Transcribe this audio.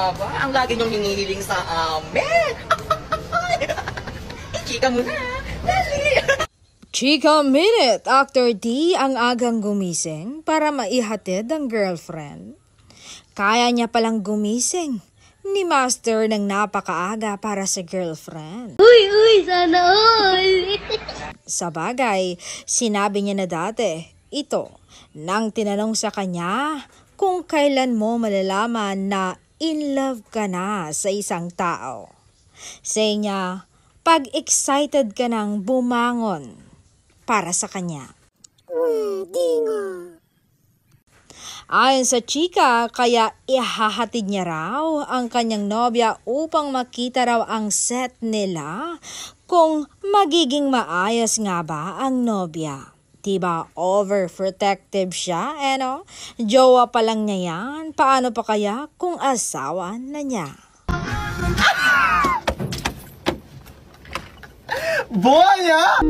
nga ba ang lagi niyong hinihiling sa amin? Chika mo na. Dali. Chika Minute, Actor D ang agang gumising para maihatid ang girlfriend. Kaya niya palang gumising ni Master ng napakaaga para sa girlfriend. Uy, sana all! Sa bagay, sinabi niya na dati, ito, nang tinanong sa kanya kung kailan mo malalaman na in love ka na sa isang tao. Say niya, pag excited ka nang bumangon para sa kanya. Pwede nga. Ayon sa chika, kaya ihahatid niya raw ang kanyang nobya upang makita raw ang set nila kung magiging maayos nga ba ang nobya. Diba overprotective siya, no? Jowa pa lang niya yan, paano pa kaya kung asawa na niya? Boya!